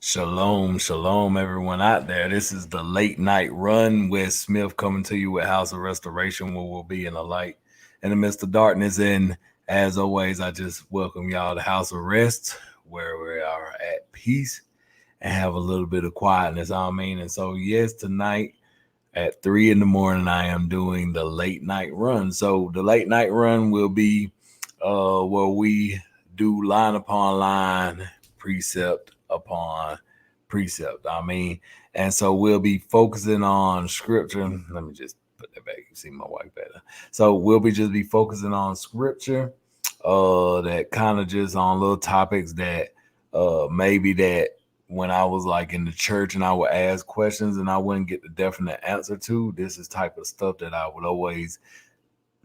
Shalom, shalom, everyone out there. This is the late night run with Smith coming to you with House of Restoration, where we'll be in the light in the midst of darkness. And as always, I just welcome y'all to House of Rest, where we are at peace and have a little bit of quietness. And so, yes, tonight at 3 in the morning, I am doing the late night run. So the late night run will be where we do line upon line, precept upon precept. And so we'll be focusing on scripture. Let me just put that back. You see my wife better. So we'll be focusing on scripture, that kind of just on little topics that maybe that when I was like in the church and I would ask questions and I wouldn't get the definite answer to. This is type of stuff that I would always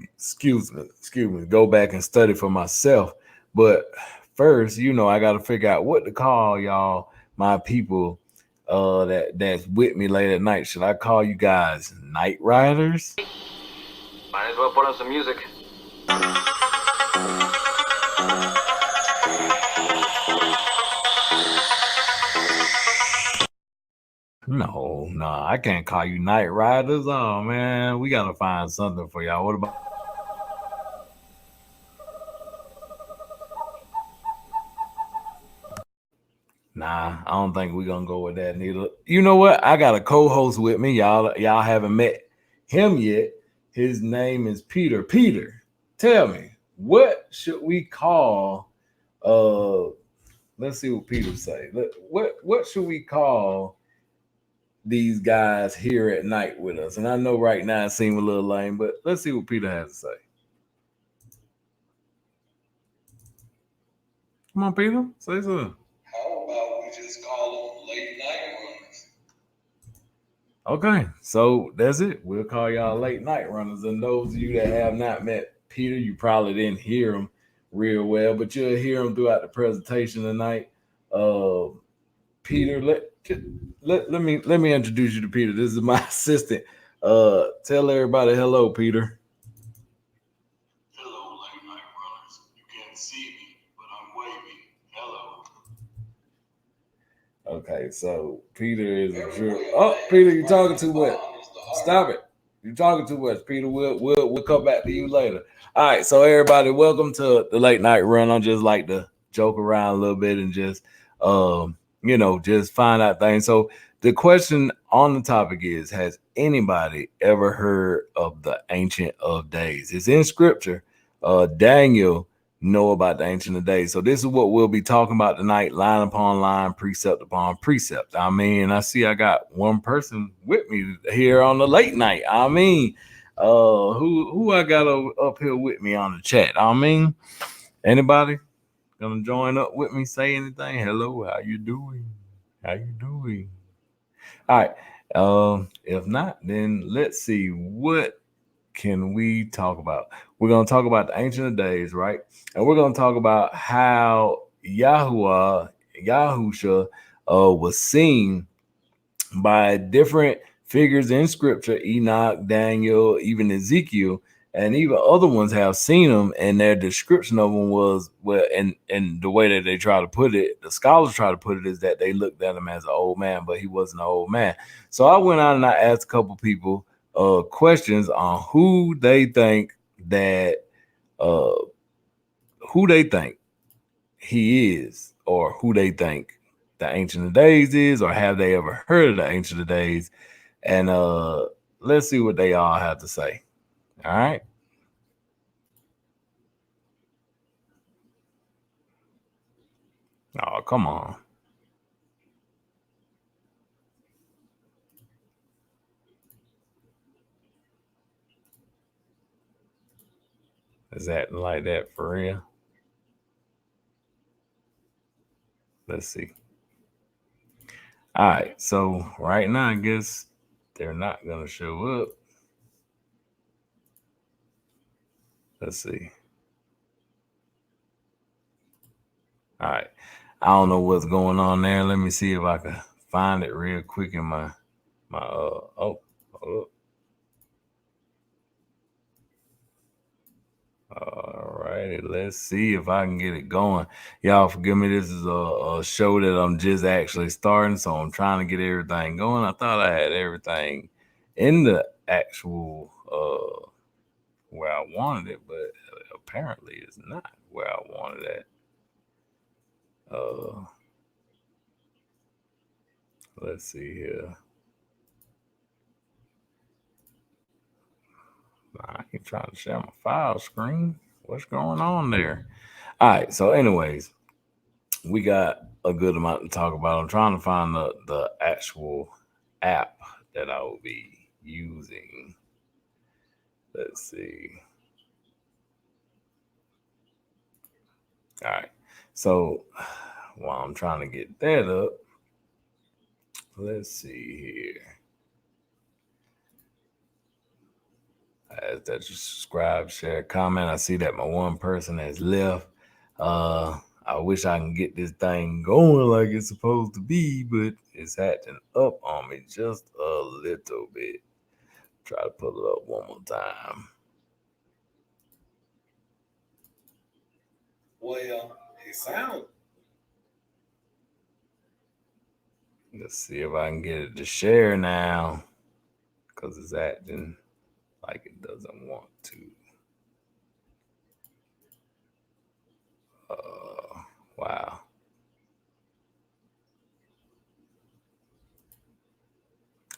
excuse me, go back and study for myself. But first, I got to figure out what to call y'all, my people that's with me late at night. Should I call you guys night riders? Might as well put on some music. No, I can't call you night riders. Oh man, we gotta find something for y'all. What about? Nah, I don't think we're gonna go with that neither. You know what? I got a co-host with me. Y'all haven't met him yet. His name is Peter. Peter, tell me, what should we call let's see what Peter say. What should we call these guys here at night with us? And I know right now it seems a little lame, but let's see what Peter has to say. Come on, Peter, say something. How about we just call them late night runners? Okay, so that's it. We'll call y'all late night runners. And those of you that have not met Peter, you probably didn't hear him real well, but you'll hear him throughout the presentation tonight. Peter, let me introduce you to Peter. This is my assistant. Tell everybody hello, Peter. Hello, late night runners. You can't see me, but I'm waving. Hello. Okay, so Peter is a jerk. Oh, Peter, you're talking too much. Stop it. You're talking too much, Peter. We'll come back to you later. All right, so everybody, welcome to the late night run. I just like to joke around a little bit and just just find out things. So the question on the topic is, has anybody ever heard of the Ancient of Days? It's in scripture. Daniel know about the Ancient of Days. So this is what we'll be talking about tonight, line upon line, precept upon precept. I see I got one person with me here on the late night. Who I got up here with me on the chat? Anybody gonna join up with me? Say anything? Hello, how you doing? How you doing? All right. If not, then let's see, what can we talk about? We're going to talk about the Ancient of Days, right? And we're going to talk about how Yahusha was seen by different figures in scripture, Enoch, Daniel, even Ezekiel, and even other ones have seen him, and their description of him was, well, and the way that they try to put it, the scholars try to put it, is that they looked at him as an old man, but he wasn't an old man. So I went out and I asked a couple people questions on who they think he is, or who they think the Ancient of Days is, or have they ever heard of the Ancient of Days? And let's see what they all have to say. All right. Oh, come on. Is that like that for real? Let's see. All right. So right now, I guess they're not going to show up. Let's see. All right. I don't know what's going on there. Let me see if I can find it real quick in my hold up. All righty, let's see if I can get it going. Y'all forgive me, this is a show that I'm just actually starting, so I'm trying to get everything going. I thought I had everything in the actual where I wanted it, but apparently it's not where I wanted it. Let's see here. I ain't trying to share my file screen. What's going on there? All right. So, anyways, we got a good amount to talk about. I'm trying to find the actual app that I will be using. Let's see. All right. So, while I'm trying to get that up, let's see here. Ask that you subscribe, share, comment. I see that my one person has left. I wish I can get this thing going like it's supposed to be, but it's acting up on me just a little bit. Try to pull it up one more time. Well, it sounds. Let's see if I can get it to share now, because it's acting like it doesn't want to. Wow.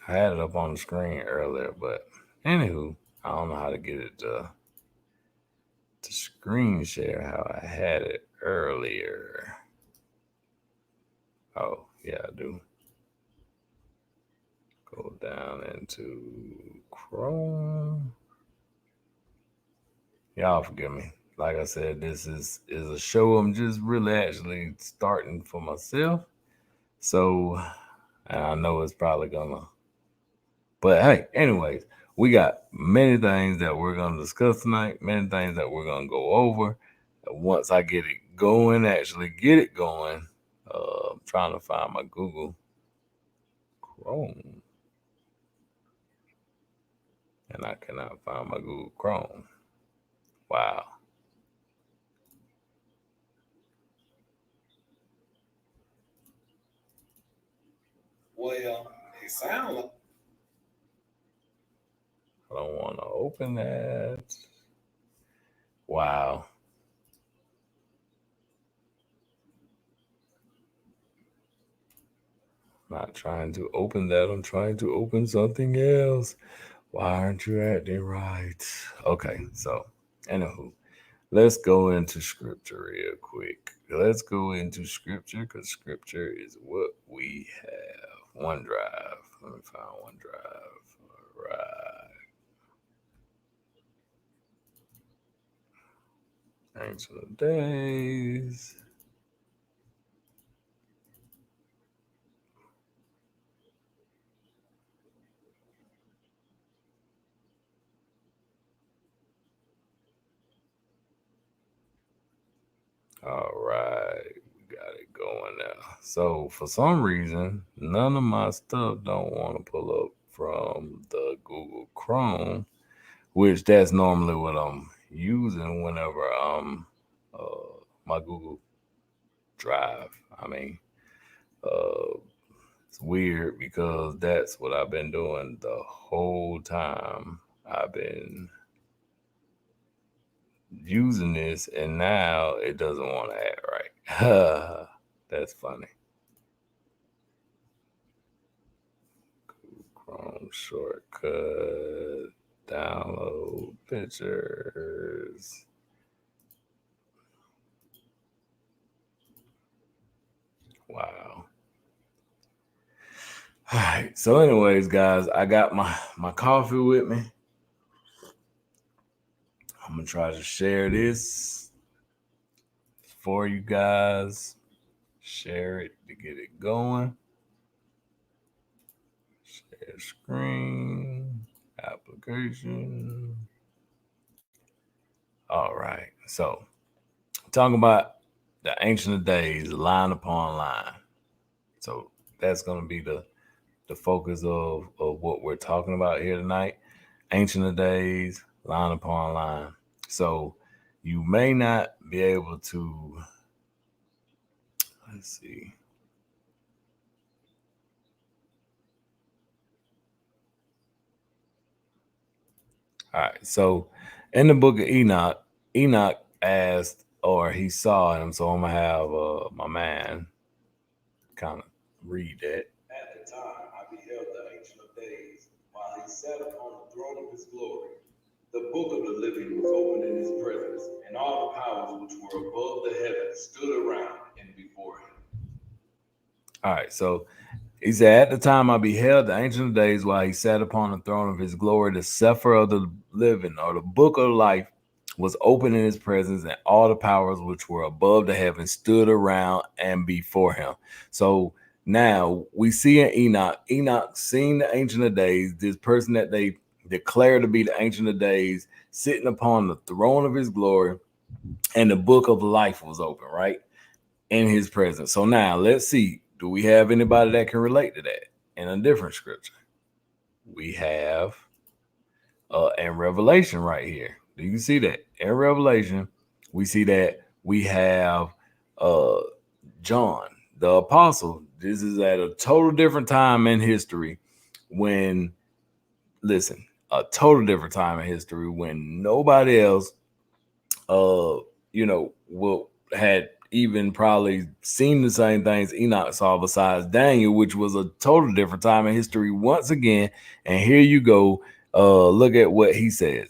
I had it up on the screen earlier, but anywho, I don't know how to get it to screen share how I had it earlier. Oh, yeah, I do. Go down into Chrome. Y'all forgive me. Like I said, this is a show I'm just really actually starting for myself. So, and I know it's probably gonna. But hey, anyways, we got many things that we're gonna discuss tonight. Many things that we're gonna go over. Once I get it going, actually get it going. I'm trying to find my Google Chrome, and I cannot find my Google Chrome. Wow. Well, it sounds like I don't want to open that. Wow. Not trying to open that. I'm trying to open something else. Why aren't you acting right? Okay, so anywho, let's go into scripture real quick. Let's go into scripture because scripture is what we have. OneDrive. Let me find OneDrive. All right. Ancient days. All right, we got it going now. So for some reason, none of my stuff don't want to pull up from the Google Chrome, which that's normally what I'm using whenever my Google Drive. I mean, it's weird because that's what I've been doing the whole time. I've been using this, and now it doesn't want to act right. That's funny. Chrome shortcut, download pictures. Wow. All right. So, anyways, guys, I got my coffee with me. I'm gonna try to share this for you guys. Share it to get it going. Share screen, application. All right. So, talking about the ancient of days, line upon line. So that's gonna be the focus of what we're talking about here tonight. Ancient of days, line upon line. So You may not be able to, let's see. All right. So in the book of Enoch, Enoch asked, or he saw him. So I'm going to have my man kind of read that. At the time I beheld the Ancient of Days, while he sat upon the throne of his glory. The book of the living was opened in his presence, and all the powers which were above the heavens stood around and before him. All right. So he said, at the time I beheld the Ancient of Days while he sat upon the throne of his glory, the scepter of the living, or the book of life, was open in his presence, and all the powers which were above the heavens stood around and before him. So now we see in Enoch seeing the Ancient of Days, this person that they declare to be the Ancient of Days, sitting upon the throne of his glory, and the book of life was open, right? In his presence. So now let's see, do we have anybody that can relate to that in a different scripture? We have in Revelation right here. Do you see that? In Revelation, we see that we have John, the apostle. This is at a total different time in history when, listen, a total different time in history when nobody else had even probably seen the same things Enoch saw besides Daniel, which was a total different time in history once again. And here you go. Look at what he says.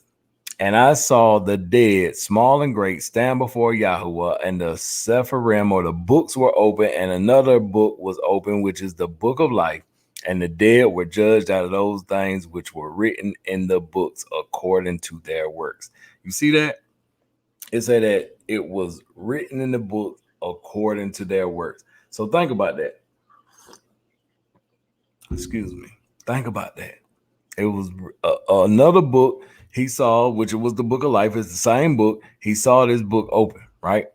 And I saw the dead, small and great, stand before Yahuwah, and the Sepharim, or the books, were open, and another book was open, which is the book of life. And the dead were judged out of those things which were written in the books according to their works. You see that? It said that it was written in the book according to their works. So think about that. Excuse me. Think about that. It was another book he saw, which was the book of life. It's the same book. He saw this book open, right?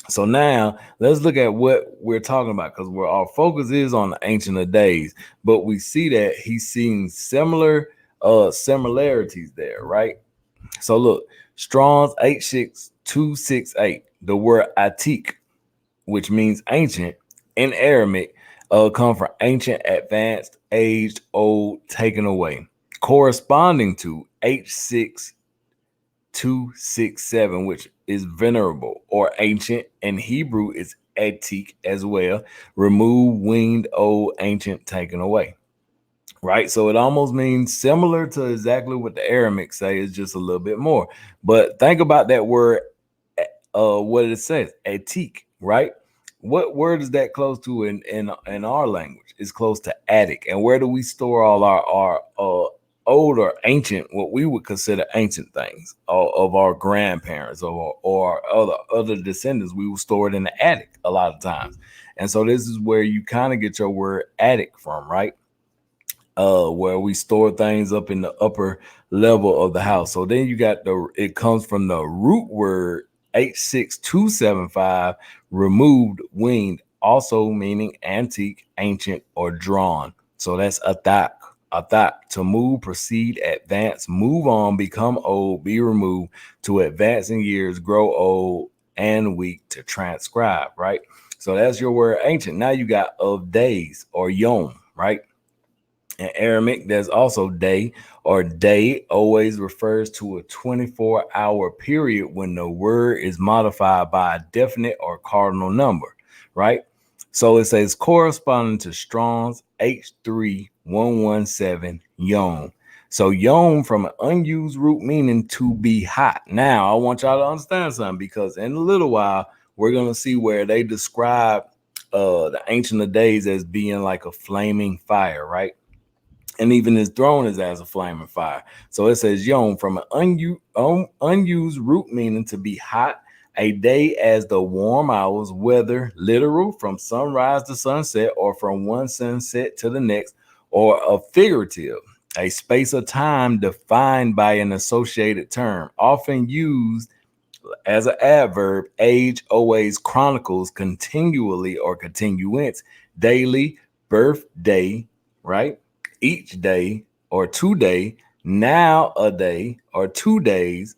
So now let's look at what we're talking about, because where our focus is on the Ancient of Days, but we see that he's seeing similarities there, right? So look, Strong's 86268, the word Atik, which means ancient in Aramaic, come from ancient, advanced, aged, old, taken away, corresponding to H6267, which is venerable or ancient. In Hebrew is Atik as well, removed, weaned, old, ancient, taken away. Right, so it almost means similar to exactly what the Aramaic say, is just a little bit more. But think about that word, what it says, etik, right? What word is that close to in our language? It's close to attic. And where do we store all our old or ancient, what we would consider ancient things of our grandparents or other descendants? We will store it in the attic a lot of times. And so this is where you kind of get your word attic from, right? Where we store things up in the upper level of the house. So then you got it comes from the root word H6275, removed, weaned, also meaning antique, ancient, or drawn. So that's athak, to move, proceed, advance, move on, become old, be removed, to advance in years, grow old and weak, to transcribe, right? So that's your word ancient. Now you got of days, or yom, right? In Aramaic, there's also day, or day always refers to a 24-hour period when the word is modified by a definite or cardinal number, right? So it says corresponding to Strong's H3117 yom. So yom, from an unused root meaning to be hot. Now I want y'all to understand something, because in a little while we're going to see where they describe the Ancient of Days as being like a flaming fire, right? And even his throne is as a flaming fire. So it says yom, from an unused root meaning to be hot, a day as the warm hours, whether literal from sunrise to sunset, or from one sunset to the next, or a figurative, a space of time defined by an associated term, often used as an adverb. Age always chronicles continually or continuance, daily, birthday, right? Each day or 2 day, now a day or 2 days,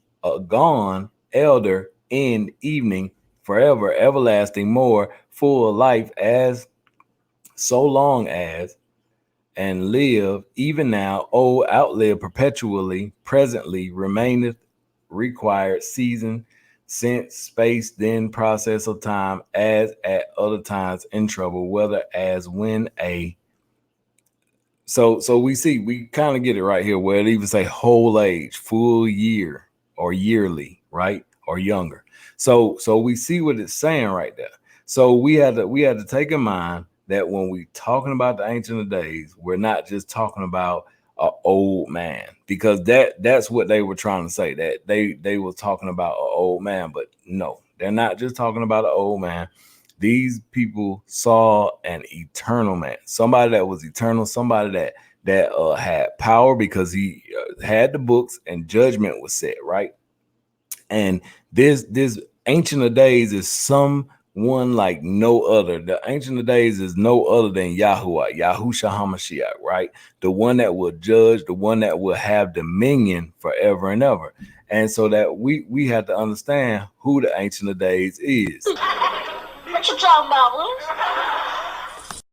gone, elder in evening, forever, everlasting, more full of life, as so long as, and live even now, outlive perpetually, presently, remaineth, required, season, sense, space, then process of time, as at other times in trouble, whether as when a. So we see, we kind of get it right here where it even say whole age, full year, or yearly, right, or younger. So we see what it's saying right there. So we had to take in mind that when we talking about the Ancient of Days, we're not just talking about an old man, because that's what they were trying to say, that they were talking about an old man. But no, they're not just talking about an old man. These people saw an eternal man, somebody that was eternal, somebody that had power, because he had the books and judgment was set, right? And this Ancient of Days is someone like no other. The Ancient of Days is no other than Yahuwah, Yahusha HaMashiach, right? The one that will judge, the one that will have dominion forever and ever. And so that we have to understand who the Ancient of Days is. What you talking about, Willis?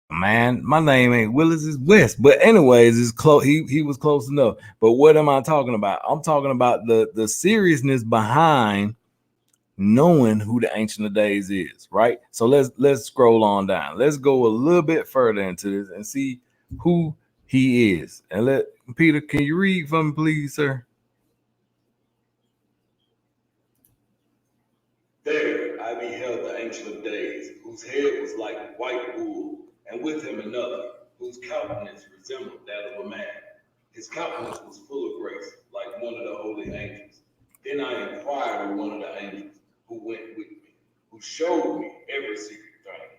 Man, my name ain't Willis, it's West. But anyways, it's close. He was close enough. But what am I talking about? I'm talking about the seriousness behind knowing who the Ancient of Days is, right? So let's scroll on down. Let's go a little bit further into this and see who he is. And let Peter, can you read for me, please, sir? There I beheld the Ancient of Days, whose head was like white wool, and with him another, whose countenance resembled that of a man. His countenance was full of grace, like one of the holy angels. Then I inquired of one of the angels who went with me, who showed me every secret thing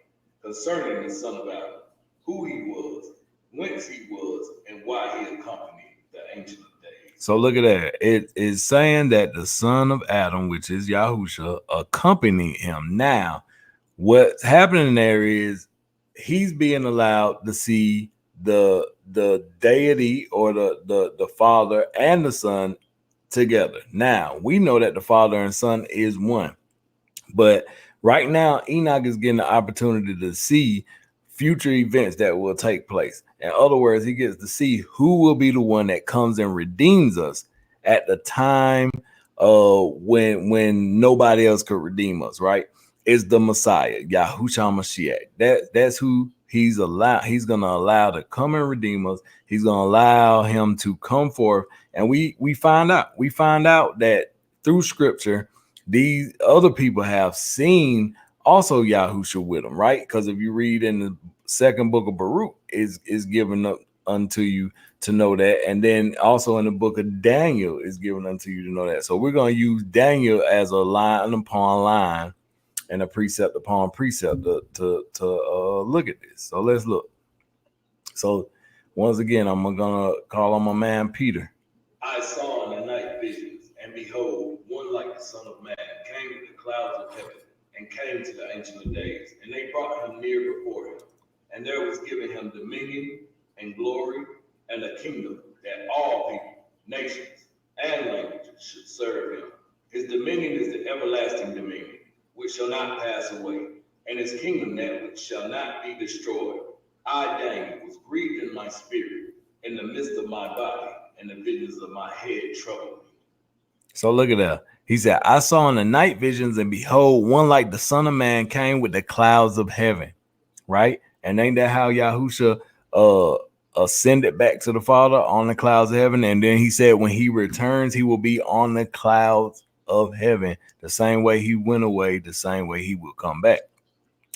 concerning the Son of Adam, who he was, whence he was, and why he accompanied the Ancient of Days. So look at that. It is saying that the son of Adam, which is Yahusha, accompanied him. Now, what's happening there is he's being allowed to see the deity, or the Father and the Son together. Now, we know that the Father and Son is one. But right now, Enoch is getting the opportunity to see future events that will take place. In other words, he gets to see who will be the one that comes and redeems us at the time when nobody else could redeem us, right? It's the Messiah, Yahushua Mashiach. That's who he's gonna allow to come and redeem us. He's gonna allow him to come forth. And we find out that through scripture, these other people have seen also Yahusha with them, right? Because if you read in the second book of Baruch, is given up unto you to know that, and then also in the book of Daniel is given unto you to know that. So we're going to use Daniel as a line upon line and a precept upon precept to look at this. So let's look. So once again, I'm gonna call on my man Peter. I saw in the night visions, and behold, one like the Son of Man came with the clouds of heaven, and came to the Ancient of Days, and they brought him near before him. And there was given him dominion and glory and a kingdom, that all people, nations, and languages should serve him. His dominion is the everlasting dominion, which shall not pass away, and his kingdom that which shall not be destroyed. I, Daniel, was grieved in my spirit, in the midst of my body, and the visions of my head troubled me. So look at that. He said, I saw in the night visions, and behold, one like the Son of Man came with the clouds of heaven, right? And ain't that how Yahusha ascended back to the Father on the clouds of heaven? And then he said, when he returns, he will be on the clouds of heaven, the same way he went away, the same way he will come back.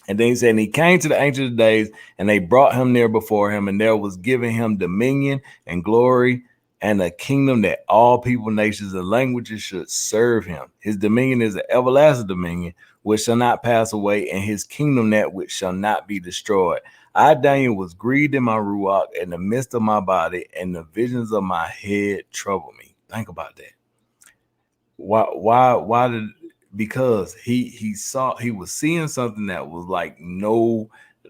And then he said, and he came to the Ancient of Days, and they brought him near before him, and there was given him dominion and glory and a kingdom, that all people, nations, and languages should serve him. His dominion is an everlasting dominion which shall not pass away, and his kingdom that which shall not be destroyed. I, Daniel, was grieved in my ruach, in the midst of my body, and the visions of my head troubled me. Think about that. Why did? Because he was seeing something that was like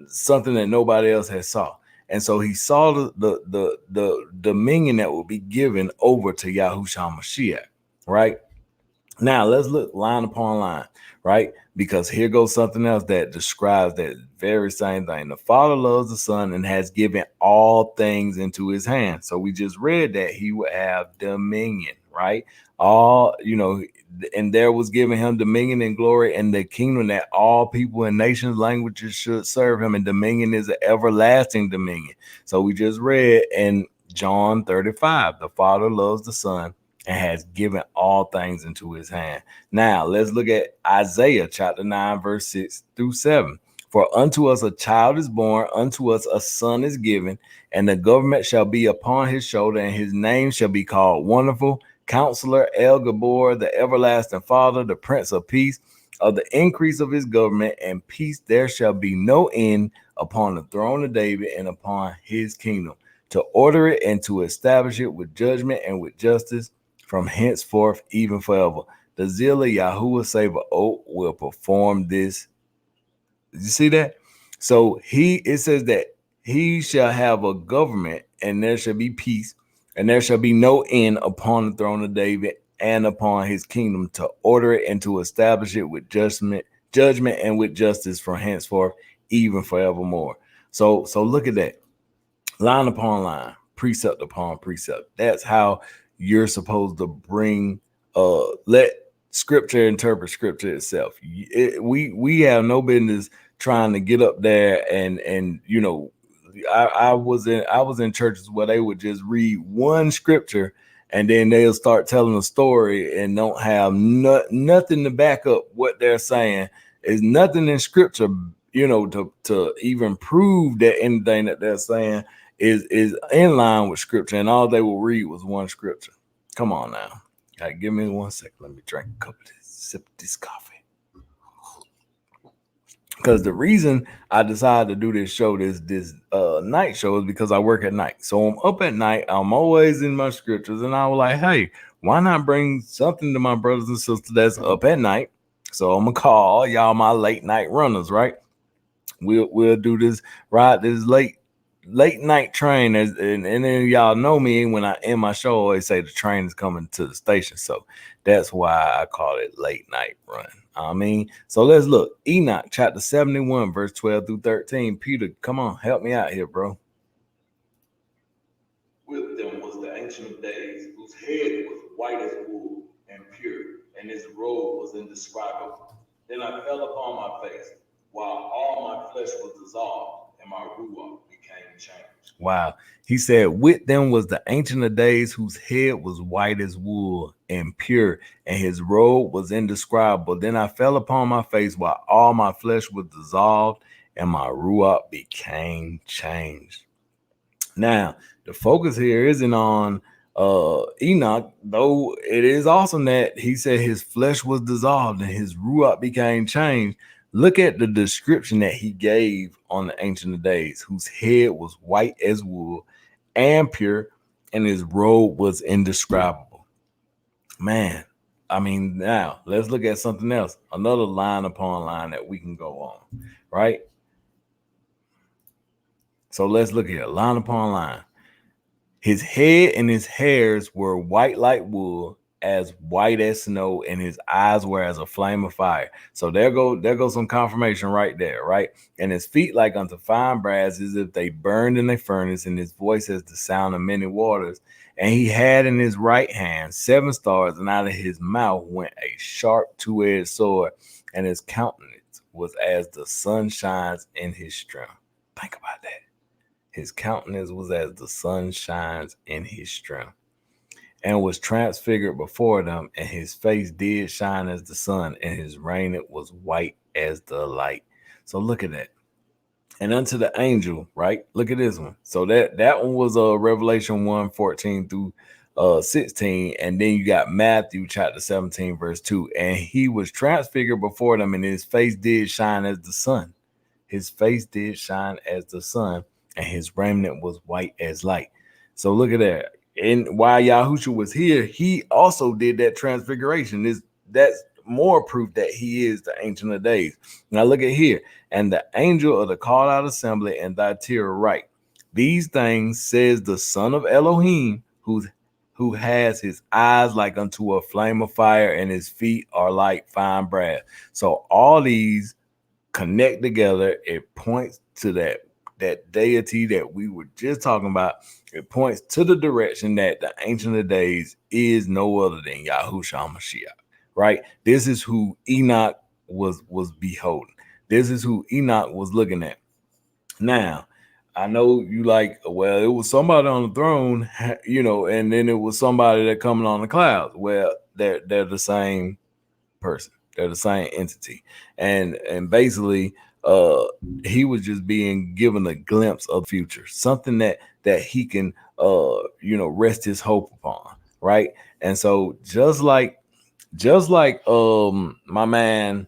something that nobody else had saw. And so he saw the dominion that will be given over to Yahushua Mashiach, right? Now let's look line upon line, right? Because here goes something else that describes that very same thing. The Father loves the Son and has given all things into his hand. So we just read that he would have dominion, right? All, and there was given him dominion and glory and the kingdom that all people and nations, languages should serve him. And dominion is an everlasting dominion. So we just read in John 35, the Father loves the Son and has given all things into his hand. Now, let's look at Isaiah chapter 9, verse 6 through 7. For unto us a child is born, unto us a son is given, and the government shall be upon his shoulder, and his name shall be called Wonderful, Counselor, El Gabor, the Everlasting Father, the Prince of Peace. Of the increase of his government and peace there shall be no end upon the throne of David and upon his kingdom, to order it and to establish it with judgment and with justice from henceforth, even forever. The zeal of Yahuwah Sabaoth will perform this. Did you see that? So it says that he shall have a government, and there shall be peace, and there shall be no end upon the throne of David and upon his kingdom, to order it and to establish it with judgment and with justice from henceforth, even forevermore. So look at that. Line upon line, precept upon precept. That's how you're supposed to let scripture interpret scripture itself. We have no business trying to get up there and I was in churches where they would just read one scripture and then they'll start telling a story and don't have nothing to back up what they're saying. There's nothing in scripture, to even prove that anything that they're saying is in line with scripture, and all they will read was one scripture. Come on now. Right, give me 1 second. Let me drink a cup of this, sip of this coffee. Because the reason I decided to do this show, this night show, is because I work at night. So I'm up at night. I'm always in my scriptures, and I was like, hey, why not bring something to my brothers and sisters that's up at night? So I'm gonna call y'all my late night runners, right? We'll do this, ride this late night train, and then y'all know me when I end my show, I always say the train is coming to the station. So that's why I call it late night run. So let's look. Enoch chapter 71, verse 12 through 13. Peter, come on, help me out here, bro. With them was the Ancient of Days, whose head was white as wool and pure, and his robe was indescribable. Then I fell upon my face, while all my flesh was dissolved, and my ruach became changed. Wow. He said, with them was the Ancient of Days, whose head was white as wool and pure, and his robe was indescribable. Then I fell upon my face, while all my flesh was dissolved, and my ruach became changed. Now, the focus here isn't on Enoch, though it is awesome that he said his flesh was dissolved and his ruach became changed. Look at the description that he gave on the Ancient of Days, whose head was white as wool and pure, and his robe was indescribable. Man, now let's look at something else. Another line upon line that we can go on, right? So let's look here, line upon line. His head and his hairs were white like wool, as white as snow, and his eyes were as a flame of fire. So there goes some confirmation right there, right? And his feet like unto fine brass, as if they burned in a furnace, and his voice as the sound of many waters. And he had in his right hand 7 stars, and out of his mouth went a sharp 2-edged sword, and his countenance was as the sun shines in his strength. Think about that. His countenance was as the sun shines in his strength, and was transfigured before them, and his face did shine as the sun, and his raiment was white as the light. So look at that. And unto the angel, right? Look at this one. So that one was Revelation 1:14 through 16, and then you got Matthew chapter 17, verse 2. And he was transfigured before them, and his face did shine as the sun. His face did shine as the sun, and his raiment was white as light. So look at that. And while Yahushua was here, he also did that transfiguration. That's more proof that he is the Ancient of Days. Now look at here. And the angel of the called out assembly and Thyatira write, these things says the Son of Elohim, whose who has his eyes like unto a flame of fire, and his feet are like fine brass. So all these connect together. It points to that deity that we were just talking about. It points to the direction that the Ancient of Days is no other than Yahushua Mashiach, right? This is who Enoch was beholding. This is who Enoch was looking at. Now, I know you like, well, it was somebody on the throne, and then it was somebody that coming on the clouds. Well, they're the same person. They're the same entity. And basically, he was just being given a glimpse of the future, something that he can rest his hope upon, right? And so just like my man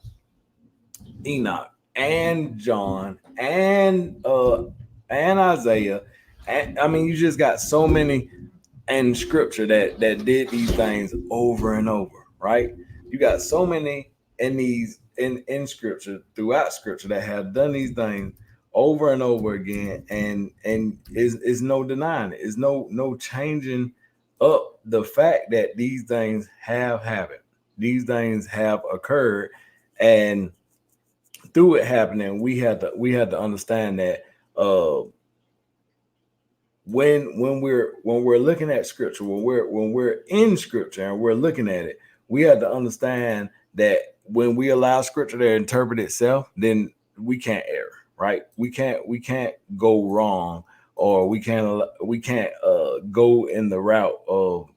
Enoch and John and Isaiah, and I mean, you just got so many in scripture that did these things over and over, right? You got so many in these in scripture, throughout scripture, that have done these things over and over again, and is no denying it. Is no changing up the fact that these things have happened. These things have occurred, and through it happening, we had to understand that when we're looking at scripture, when we're in scripture and we're looking at it, we have to understand that when we allow scripture to interpret itself, then we can't err, right? We can't go wrong, or we can't go in the route of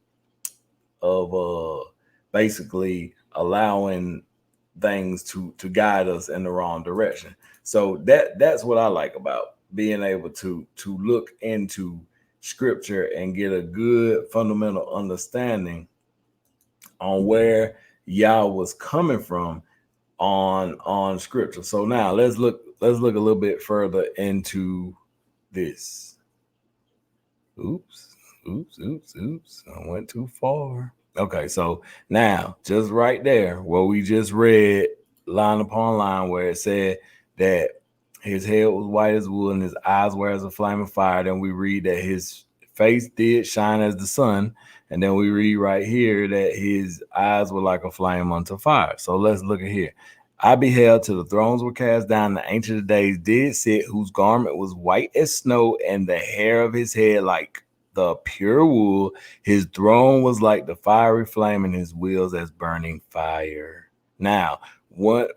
basically allowing things to guide us in the wrong direction. So that's what I like about being able to look into scripture and get a good fundamental understanding on where Yah was coming from on scripture. So now let's look a little bit further into this. Oops. I went too far. Okay, so now just right there where we just read line upon line, where it said that his head was white as wool and his eyes were as a flame of fire. Then we read that his face did shine as the sun. And then we read right here that his eyes were like a flame unto fire. So let's look at here. I beheld till the thrones were cast down. The Ancient of Days did sit, whose garment was white as snow, and the hair of his head like the pure wool. His throne was like the fiery flame, and his wheels as burning fire. Now, one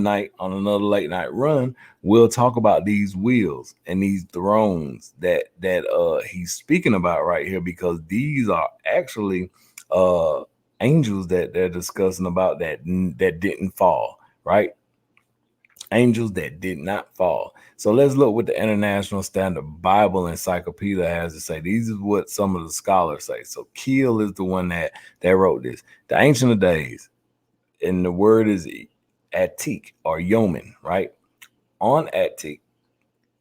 night on another late night run, we'll talk about these wheels and these thrones that he's speaking about right here, because these are actually angels that they're discussing about that didn't fall, right? Angels that did not fall. So let's look what the International Standard Bible Encyclopedia has to say. These is what some of the scholars say. So Keel is the one that wrote this. The Ancient of Days, and the word is Atik or yeoman, right? On Atik,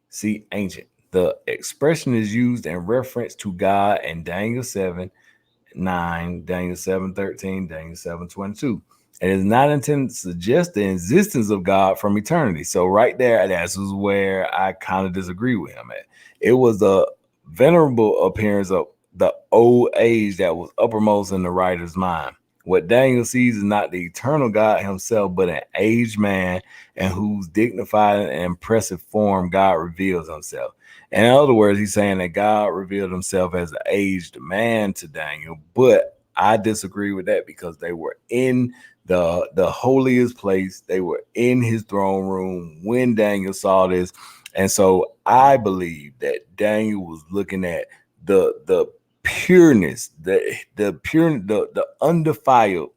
see ancient. The expression is used in reference to God in Daniel 7:9, Daniel 7:13, Daniel 7:22. It is not intended to suggest the existence of God from eternity. So right there, that's where I kind of disagree with him at. It was a venerable appearance of the old age that was uppermost in the writer's mind. What Daniel sees is not the eternal God himself, but an aged man in whose dignified and impressive form God reveals himself. In other words, he's saying that God revealed himself as an aged man to Daniel, but I disagree with that, because they were in the holiest place. They were in his throne room when Daniel saw this. And so I believe that Daniel was looking at the pureness, the undefiled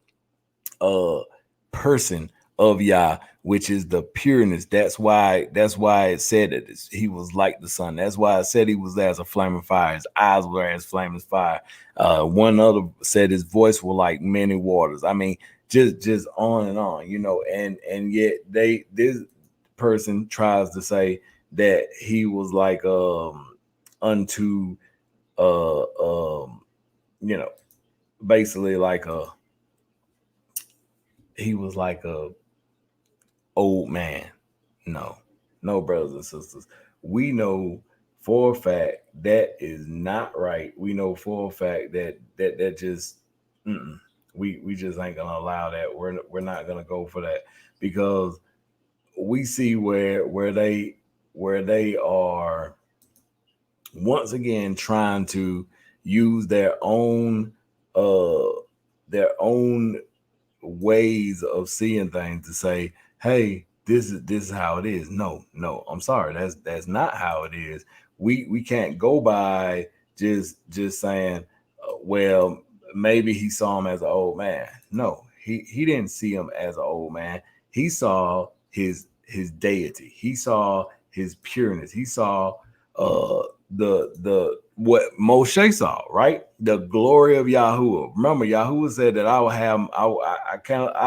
person of Yah, which is the pureness. That's why it said that he was like the sun. That's why it said he was as a flame of fire. His eyes were as flame of fire. One other said his voice were like many waters. I mean, just on and on, and yet this person tries to say that he was like unto basically like he was like a old man. No, brothers and sisters, we know for a fact that is not right. We know for a fact that just we just ain't gonna allow that. We're not gonna go for that because we see where they are once again trying to use uh their own ways of seeing things to say, hey, this is how it is. No, I'm sorry, that's not how it is. We can't go by just saying, well, maybe he saw him as an old man. No, he didn't see him as an old man. He saw his deity. He saw his pureness. He saw the what Moshe saw, right? The glory of Yahuwah. Remember, Yahuwah said that I will have I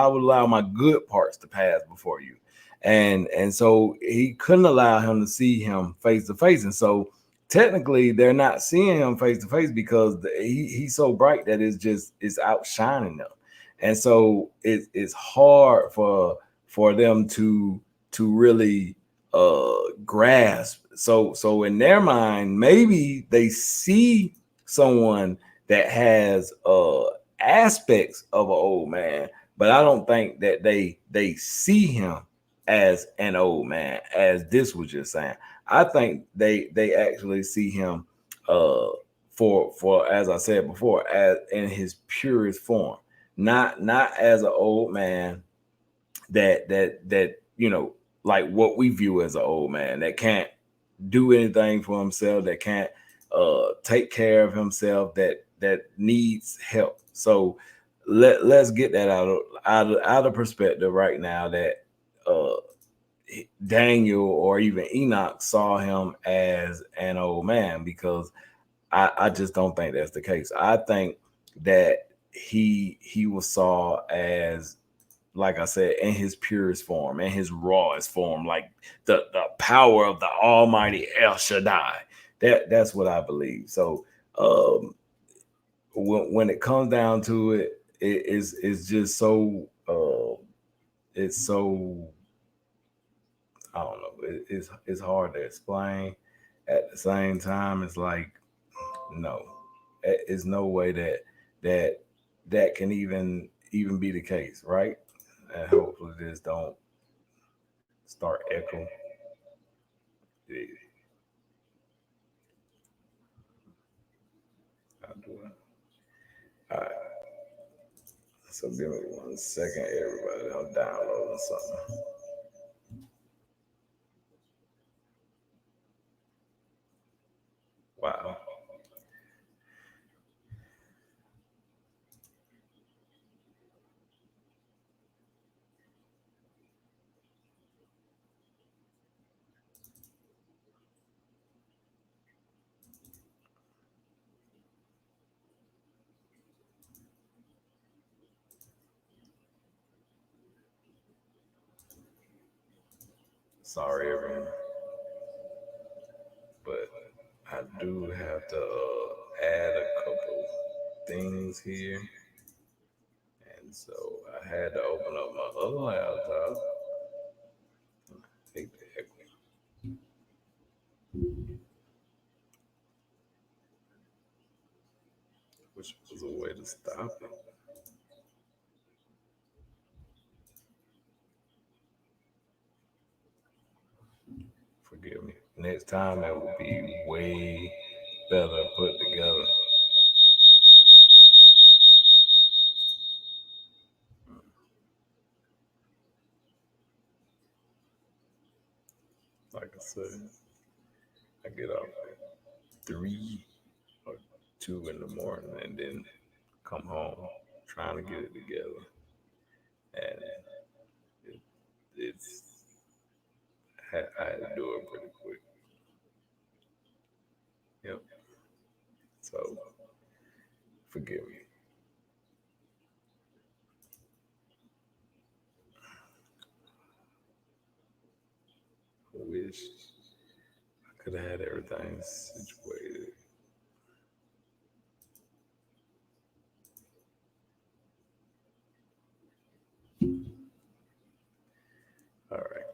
would allow my good parts to pass before you. And so he couldn't allow him to see him face to face. And so technically they're not seeing him face to face because he's so bright that it's outshining them. And so it's hard for them to really grasp. So in their mind, maybe they see someone that has aspects of an old man, but I don't think that they see him as an old man, as this was just saying. I think they actually see him for as I said before, as in his purest form, not as an old man that like what we view as an old man that can't do anything for himself, that can't take care of himself, that needs help. So let's get that out of perspective right now, that uh Daniel or even Enoch saw him as an old man, because I just don't think that's the case. I think that he was saw as, like I said, in his purest form, in his rawest form, like the power of the Almighty El Shaddai. That's what I believe. So when it comes down to it, it's just so it's so, I don't know. It's hard to explain. At the same time, it's like, no, it's no way that that can even be the case, right? And hopefully this don't start echoing. I'll do it. All right. So give me 1 second, everybody. I'm downloading something. Wow. Sorry, everyone. But I do have to add a couple things here. And so I had to open up my other laptop. Take the heck, which was a way to stop it. Forgive me. Next time it will be way better put together. Like I said, I get up at 3 or 2 in the morning and then come home trying to get it together. And it's I had to do it pretty quick. Yep. So forgive me. I wish I could have had everything situated. All right.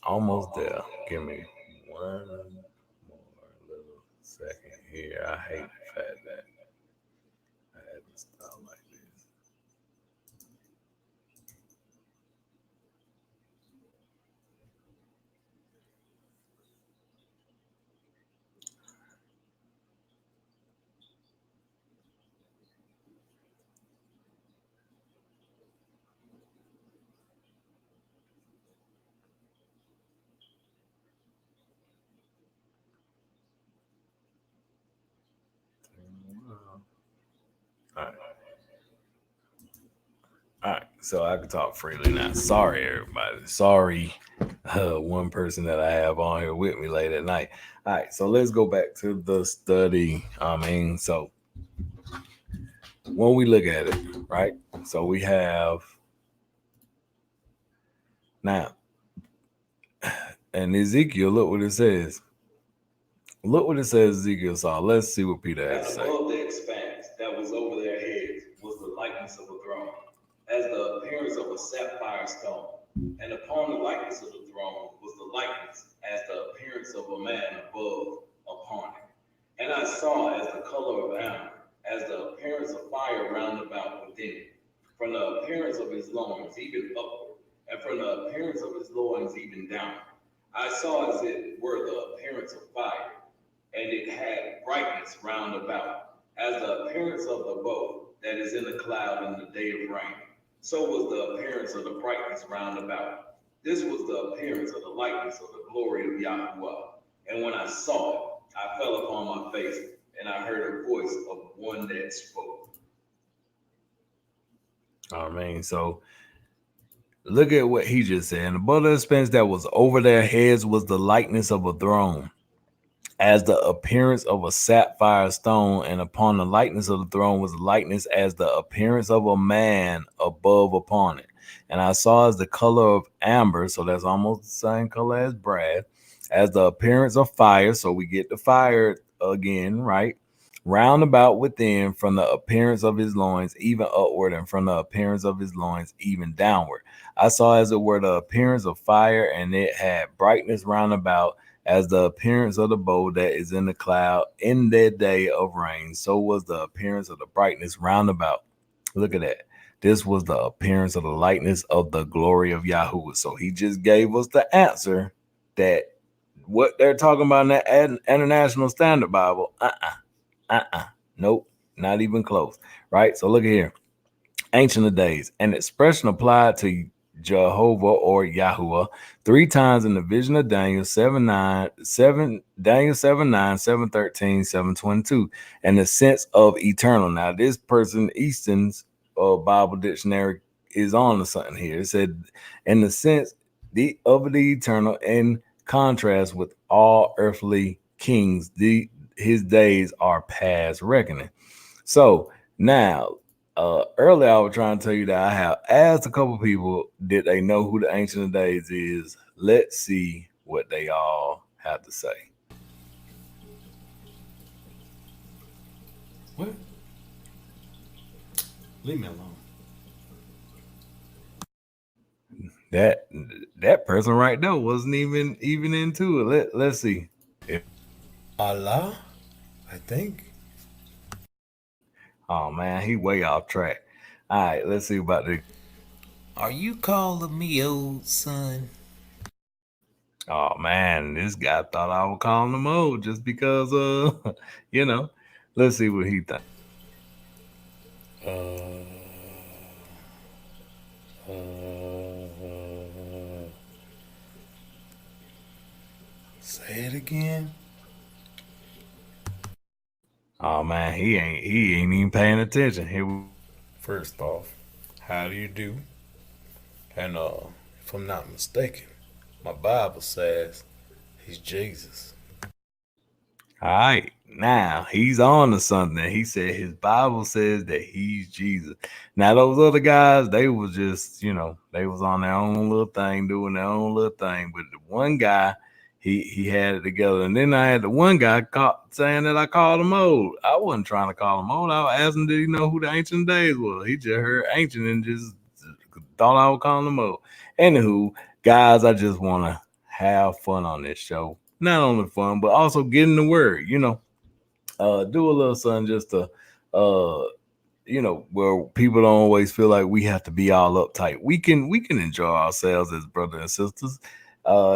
Almost there. Give me one more little second here. I hate the fact that I had to stop like this. All right. All right, so I can talk freely now. Sorry, everybody. Sorry, one person that I have on here with me late at night. All right, so let's go back to the study. So when we look at it, right? So we have now, and Ezekiel, look what it says. Look what it says, Ezekiel saw. Let's see what Peter has to As say. above the expanse that was over their heads was the likeness of a throne, as the appearance of a sapphire stone. And upon the likeness of the throne was the likeness as the appearance of a man above upon it. And I saw as the color of amber, as the appearance of fire round about within it, from the appearance of his loins even upward, and from the appearance of his loins even downward. I saw as it were the appearance of fire, and it had brightness round about, as the appearance of the bow that is in the cloud in the day of rain. So was the appearance of the brightness round about. This was the appearance of the likeness of the glory of Yahweh. And when I saw it, I fell upon my face, and I heard a voice of one that spoke. So look at what he just said. And above the expanse that was over their heads was the likeness of a throne, as the appearance of a sapphire stone, and upon the likeness of the throne was the likeness as the appearance of a man above upon it. And I saw as the color of amber, so that's almost the same color as brass, as the appearance of fire, so we get the fire again, right? Round about within, from the appearance of his loins, even upward, and from the appearance of his loins, even downward. I saw as it were the appearance of fire, and it had brightness round about, as the appearance of the bow that is in the cloud in the day of rain. So was the appearance of the brightness round about. Look at that. This was the appearance of the likeness of the glory of Yahweh. So he just gave us the answer that what they're talking about in that International Standard Bible. Nope, not even close. Right? So look at here. Ancient of Days, an expression applied to Jehovah or Yahuwah 3 times in the vision of Daniel 7:9, 7 Daniel 7:9, 7:13, 7:22, and the sense of eternal. Now, this person, Easton's Bible dictionary, is on to something here. It said, in the sense of the eternal, in contrast with all earthly kings, his days are past reckoning. So now, earlier I was trying to tell you that I have asked a couple people, did they know who the Ancient of Days is? Let's see what they all have to say. What? Leave me alone. That person right there wasn't even into it. Let's see. Allah, I think. Oh man, he way off track. All right, let's see about the. Are you calling me old, son? Oh man, this guy thought I was calling him old just because let's see what he thinks. Say it again. Oh man, he ain't even paying attention. First off, how do you do? And if I'm not mistaken, my Bible says he's Jesus. All right, now he's on to something. He said his Bible says that he's Jesus. Now those other guys, they was just, they was on their own little thing, doing their own little thing. But the one guy, he had it together. And then I had the one guy saying that I called him old. I wasn't trying to call him old. I was asking, did he know who the Ancient Days was? He just heard ancient and just thought I was calling him old. Anywho, guys, I just want to have fun on this show. Not only fun, but also getting the word, do a little something just to where people don't always feel like we have to be all uptight. We can enjoy ourselves as brothers and sisters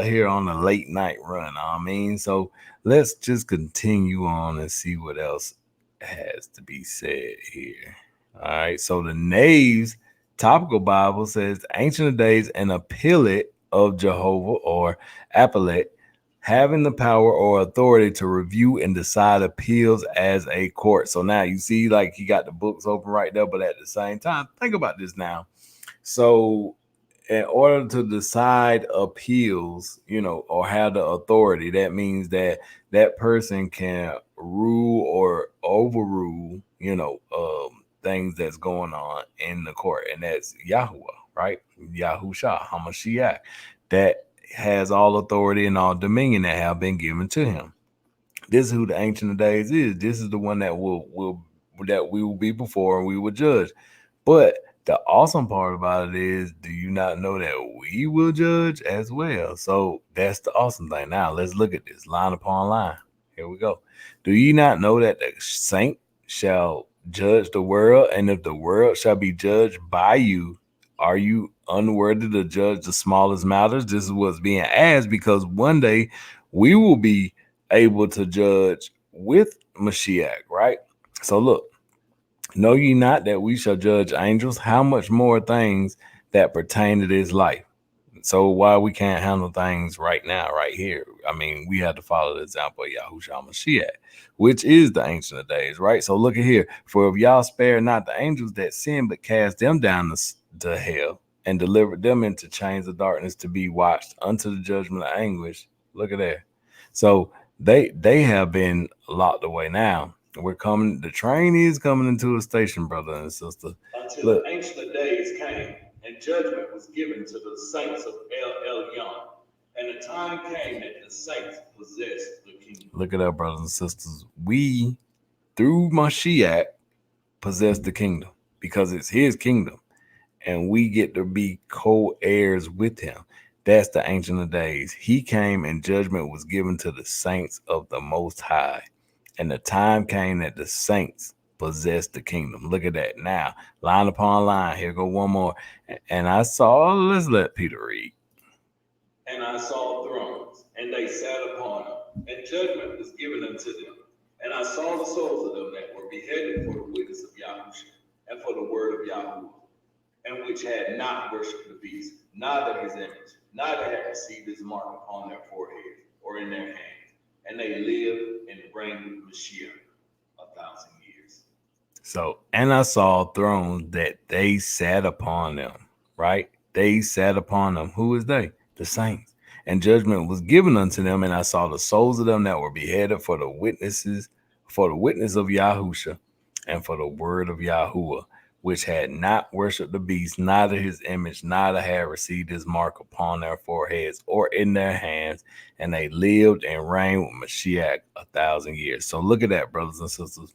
here on the late night run. I mean, so let's just continue on and see what else has to be said here. All right. So the Nave's topical Bible says ancient of days and appellate of Jehovah or appellate having the power or authority to review and decide appeals as a court. So now you see, like, he got the books open right there, but at the same time, think about this now. So in order to decide appeals, or have the authority, that means that that person can rule or overrule, things that's going on in the court, and that's Yahuwah, right? Yahusha, Hamashiach, that has all authority and all dominion that have been given to him. This is who the Ancient of Days is. This is the one that we will be before and we will judge. But the awesome part about it is, do you not know that we will judge as well? So that's the awesome thing. Now let's look at this line upon line. Here we go. Do you not know that the saint shall judge the world, and if the world shall be judged by you, are you unworthy to judge the smallest matters? This is what's being asked, because one day we will be able to judge with Mashiach, right? So look, know ye not that we shall judge angels? How much more things that pertain to this life? So why we can't handle things right now, right here? I mean, we have to follow the example of Yahushua Mashiach, which is the Ancient of Days, right? So look at here. For if y'all spare not the angels that sin, but cast them down to hell and delivered them into chains of darkness to be watched unto the judgment of anguish. Look at that. So they have been locked away now. We're coming. The train is coming into a station, brother and sister. Until the Ancient of Days came, and judgment was given to the saints of El Elyon. And the time came that the saints possessed the kingdom. Look at that, brothers and sisters. We, through Mashiach, possess the kingdom because it's his kingdom, and we get to be co-heirs with him. That's the Ancient of Days. He came, and judgment was given to the saints of the Most High. And the time came that the saints possessed the kingdom. Look at that. Now, line upon line. Here go one more. And I saw, let's let Peter read. And I saw thrones, and they sat upon them, and judgment was given unto them. And I saw the souls of them that were beheaded for the witness of Yahushua, and for the word of Yahuwah, and which had not worshipped the beast, neither his image, neither had received his mark upon their forehead or in their hands. And they lived and reigned with Mashiach 1,000 years. So, and I saw thrones that they sat upon them, right? They sat upon them. Who is they? The saints. And judgment was given unto them, and I saw the souls of them that were beheaded for the witness of Yahusha, and for the word of Yahuwah, which had not worshipped the beast, neither his image, neither had received his mark upon their foreheads or in their hands, and they lived and reigned with Mashiach 1,000 years. So look at that, brothers and sisters.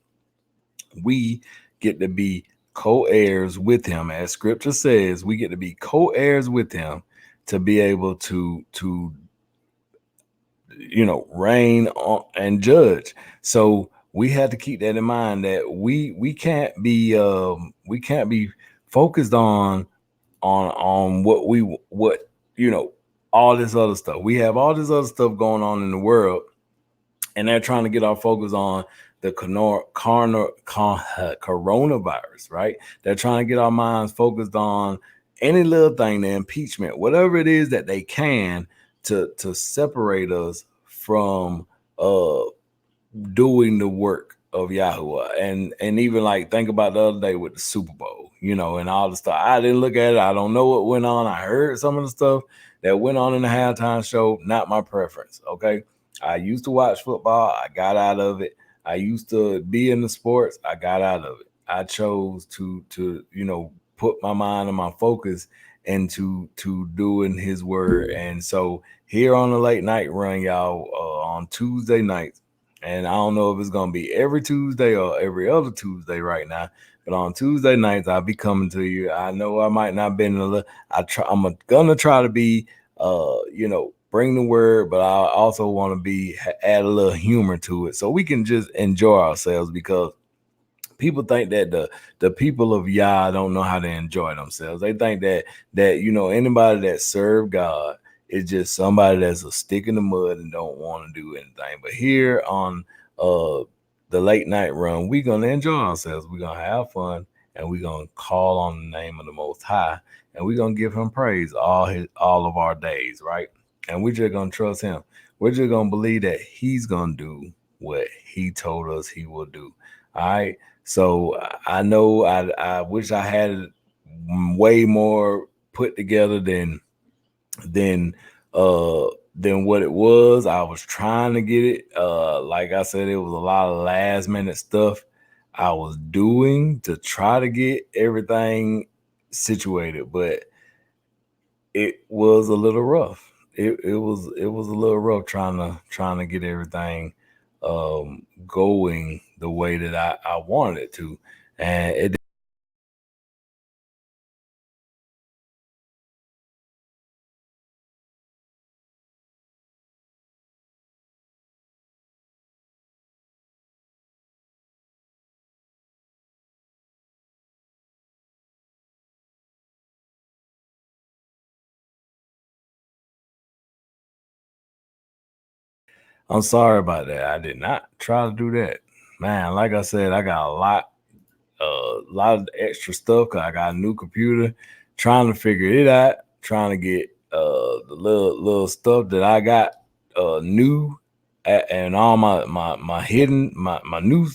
We get to be co-heirs with him. As scripture says, we get to be co-heirs with him to be able to reign on and judge. So we had to keep that in mind, that we can't be focused on what all this other stuff. We have all this other stuff going on in the world, and they're trying to get our focus on the coronavirus, right? They're trying to get our minds focused on any little thing, the impeachment, whatever it is that they can to separate us from doing the work of Yahuwah. And even like, think about the other day with the Super Bowl, and all the stuff. I didn't look at it. I don't know what went on. I heard some of the stuff that went on in the halftime show. Not my preference. Okay. I used to watch football. I got out of it. I used to be in the sports. I got out of it. I chose to put my mind and my focus into doing his word. And so here on the late night run, y'all, on Tuesday nights, and I don't know if it's going to be every Tuesday or every other Tuesday right now, but on Tuesday nights, I'll be coming to you. I know I might not be I'm going to try to be, bring the word, but I also want to add a little humor to it so we can just enjoy ourselves, because people think that the people of Yah don't know how to enjoy themselves. They think that anybody that serve God is just somebody that's a stick in the mud and don't want to do anything. But here on the late night run, we're gonna enjoy ourselves. We're gonna have fun, and we're gonna call on the name of the Most High, and we're gonna give him praise all of our days, right? And we're just gonna trust him. We're just gonna believe that he's gonna do what he told us he will do. All right. So I know I wish I had it way more put together than what it was. I was trying to get it. Like I said, it was a lot of last minute stuff I was doing to try to get everything situated, but it was a little rough. It was a little rough trying to get everything going the way that I wanted it to, and it. I'm sorry about that. I did not try to do that, man. Like I said, I got a lot of extra stuff because I got a new computer, trying to figure it out, trying to get the little stuff that I got new, and all my hidden my new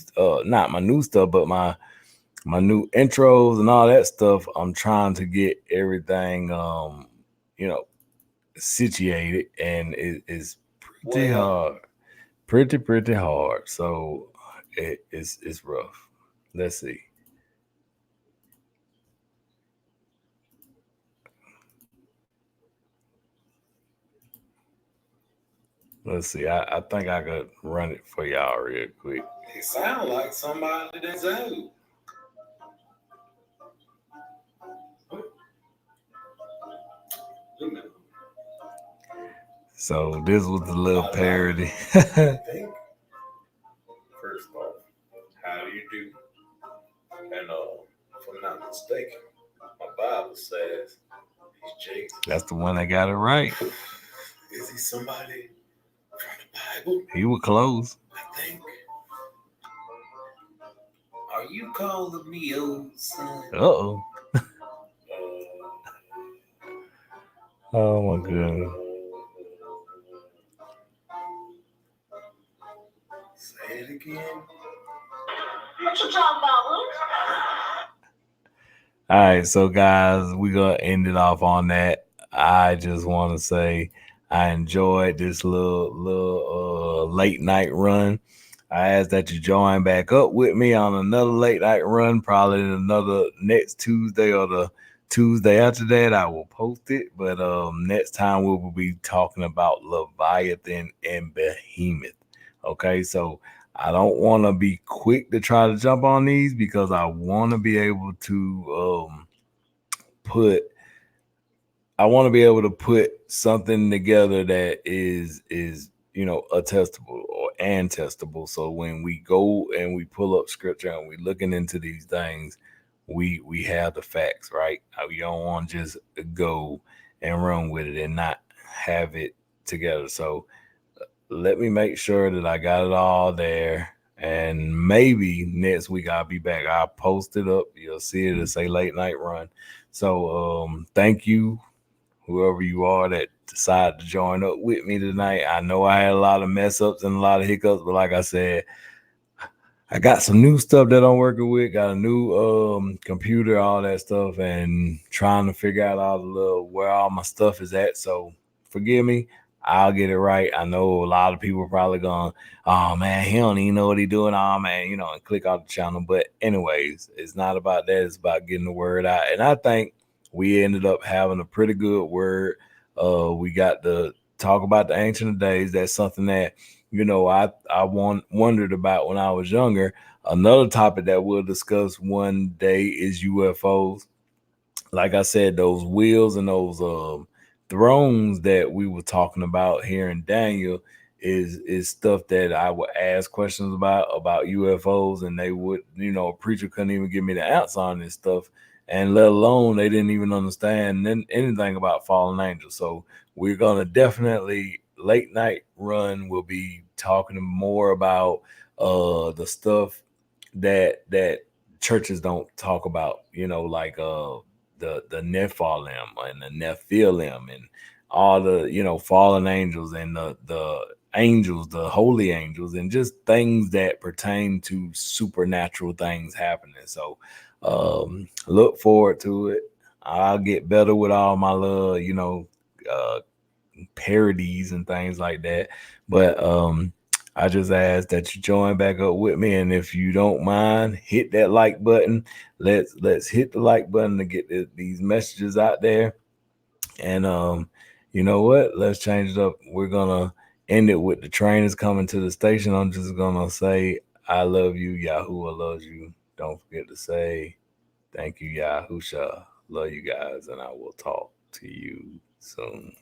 not my new stuff, but my new intros and all that stuff. I'm trying to get everything situated, and it's pretty hard. Pretty hard. So it's rough. Let's see. Let's see. I think I could run it for y'all real quick. It sounds like somebody that's out. So this was the little parody. I think, first off, how do you do? And if I'm not mistaken, my Bible says he's Jesus. That's the one that got it right. Is he somebody from the Bible? He was close. I think. Are you calling me old son? Uh-oh. Oh my goodness. Say it again. What you talking about, Luke? All right, so guys, we're gonna end it off on that. I just want to say I enjoyed this little late night run. I ask that you join back up with me on another late night run, probably another next Tuesday or the Tuesday after that. I will post it, but next time we will be talking about Leviathan and Behemoth. Okay, so I don't want to be quick to try to jump on these because I want to be able to put something together that is attestable and testable. So when we go and we pull up scripture and we looking into these things, we have the facts, right? We don't want to just go and run with it and not have it together. So let me make sure that I got it all there. And maybe next week I'll be back. I'll post it up. You'll see it. It'll say late night run. So thank you, whoever you are that decided to join up with me tonight. I know I had a lot of mess ups and a lot of hiccups, but like I said, I got some new stuff that I'm working with, got a new computer, all that stuff, and trying to figure out where all my stuff is at. So forgive me. I'll get it right. I know a lot of people are probably going, oh man, he don't even know what he's doing. Oh man, and click off the channel. But anyways, it's not about that. It's about getting the word out. And I think we ended up having a pretty good word. We got to talk about the ancient of days. That's something that I wondered about when I was younger. Another topic that we'll discuss one day is UFOs. Like I said, those wheels and those thrones that we were talking about here in Daniel is stuff that I would ask questions about UFOs, and they would, a preacher couldn't even give me the answer on this stuff, and let alone they didn't even understand anything about fallen angels. So we're gonna definitely late night run. We'll be talking more about the stuff that churches don't talk about, like the Nephilim and the Nephilim and all the fallen angels and the angels, the holy angels, and just things that pertain to supernatural things happening. So look forward to it. I'll get better with all my little parodies and things like that. But I just ask that you join back up with me, and if you don't mind, hit that like button. Let's hit the like button to get these messages out there. And you know what? Let's change it up. We're gonna end it with the train is coming to the station. I'm just gonna say I love you, Yahuwah loves you. Don't forget to say thank you, Yahusha. Love you guys, and I will talk to you soon.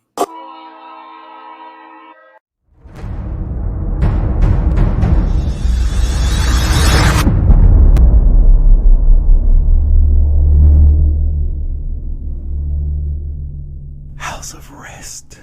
House of Rest.